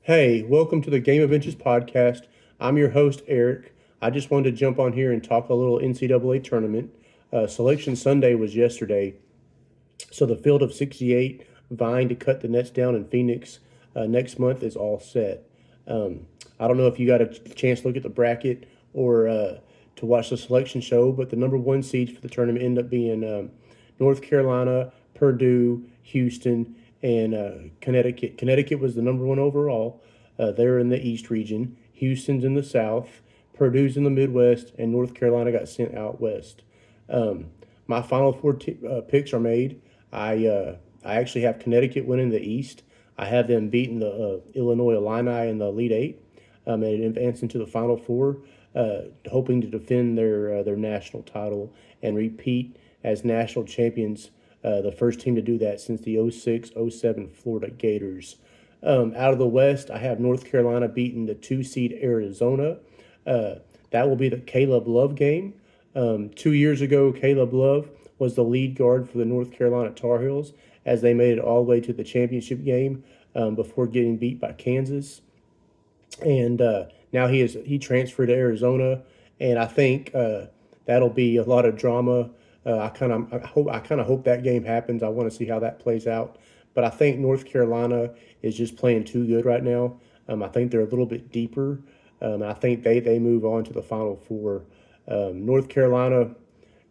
Hey, welcome to the Game of Inches podcast. I'm your host, Eric. I just wanted to jump on here and talk a little NCAA tournament. Selection Sunday was yesterday, so the field of 68 vying to cut the nets down in Phoenix next month is all set. Um, I don't know if you got a chance to look at the bracket or to watch the selection show, but the number one seeds for the tournament end up being North Carolina, Purdue, Houston, and Connecticut. Connecticut was the number one overall. They're in the East region. Houston's in the South. Purdue's in the Midwest, and North Carolina got sent out west. Um, my final four picks are made. I actually have Connecticut winning the East. I have them beating the Illinois Illini in the Elite Eight and advancing to the Final Four, hoping to defend their national title and repeat as national champions. The first team to do that since the 06-07 Florida Gators. Out of the West, I have North Carolina beating the two seed Arizona. Uh, that will be the Caleb Love game. 2 years ago, Caleb Love was the lead guard for the North Carolina Tar Heels as they made it all the way to the championship game before getting beat by Kansas. And now he transferred to Arizona, and I think that'll be a lot of drama. I kind of hope that game happens. I want to see how that plays out. But I think North Carolina is just playing too good right now. I think they're a little bit deeper. I think they move on to the Final Four. North Carolina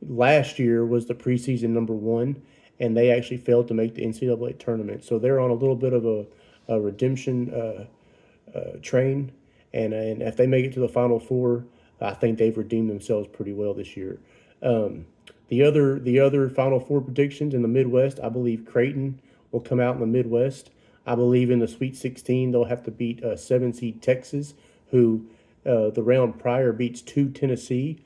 last year was the preseason number one, and they actually failed to make the NCAA tournament. So they're on a little bit of a redemption train, and if they make it to the Final Four, I think they've redeemed themselves pretty well this year. Um, the other Final Four predictions in the Midwest, I believe Creighton will come out in the Midwest. I believe in the Sweet 16 they'll have to beat seven seed Texas, who the round prior beats two Tennessee.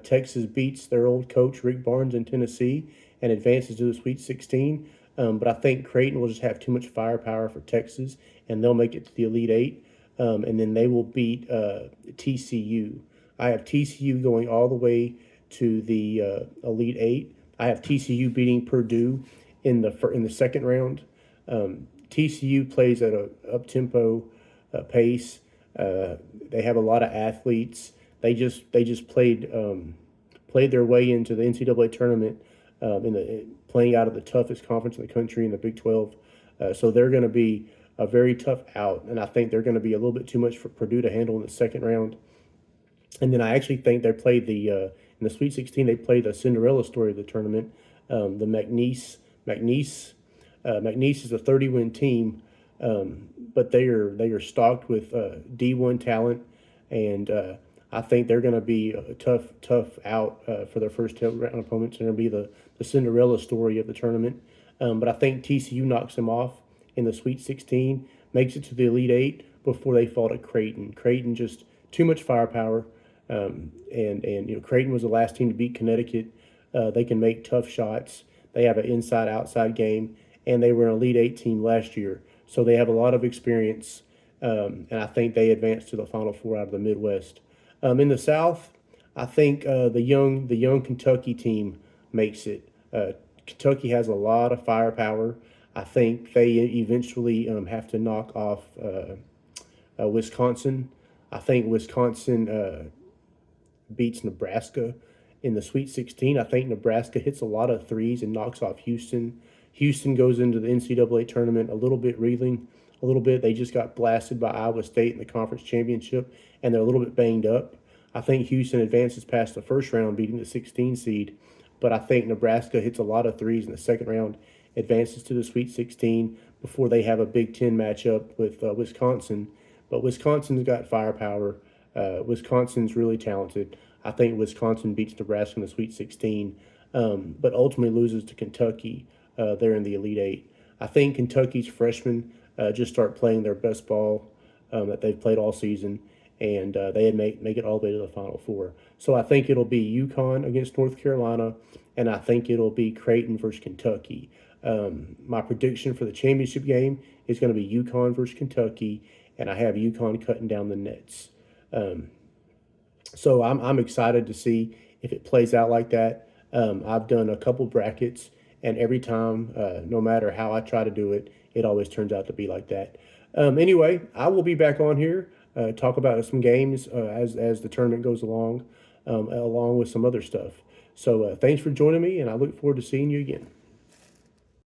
Texas beats their old coach Rick Barnes in Tennessee and advances to the Sweet 16. But I think Creighton will just have too much firepower for Texas, and they'll make it to the Elite Eight. And then they will beat TCU. I have TCU going all the way to the Elite Eight. I have TCU beating Purdue in the second round. TCU plays at a up tempo pace. They have a lot of athletes. They just played their way into the NCAA tournament playing out of the toughest conference in the country in the Big 12. So they're going to be a very tough out, and I think they're going to be a little bit too much for Purdue to handle in the second round. And then I actually think they played in the Sweet 16 they played the Cinderella story of the tournament. The McNeese is a 30-win team, but they are stocked with D1 talent, and I think they're going to be a tough out for their first round opponents. They're going to be the Cinderella story of the tournament. But I think TCU knocks them off in the Sweet 16, makes it to the Elite Eight before they fall to Creighton. Creighton just too much firepower, and Creighton was the last team to beat Connecticut. They can make tough shots. They have an inside outside game, and they were an Elite Eight team last year, so they have a lot of experience. And I think they advanced to the Final Four out of the Midwest. In the South, I think the young Kentucky team makes it. Kentucky has a lot of firepower. I think they eventually have to knock off Wisconsin. I think Wisconsin beats Nebraska in the Sweet 16. I think Nebraska hits a lot of threes and knocks off Houston. Houston goes into the NCAA tournament a little bit reeling, a little bit. They just got blasted by Iowa State in the conference championship, and they're a little bit banged up. I think Houston advances past the first round, beating the 16 seed, but I think Nebraska hits a lot of threes in the second round, advances to the Sweet 16 before they have a Big Ten matchup with Wisconsin. But Wisconsin's got firepower. Wisconsin's really talented. I think Wisconsin beats Nebraska in the Sweet 16, but ultimately loses to Kentucky. They're in the Elite Eight. I think Kentucky's freshmen just start playing their best ball that they've played all season, and they make it all the way to the Final Four. So I think it'll be UConn against North Carolina, and I think it'll be Creighton versus Kentucky. My prediction for the championship game is going to be UConn versus Kentucky, and I have UConn cutting down the nets. Um, so I'm excited to see if it plays out like that. I've done a couple brackets, and every time, no matter how I try to do it, it always turns out to be like that. Anyway, I will be back on here, talk about some games as the tournament goes along, along with some other stuff. So thanks for joining me, and I look forward to seeing you again.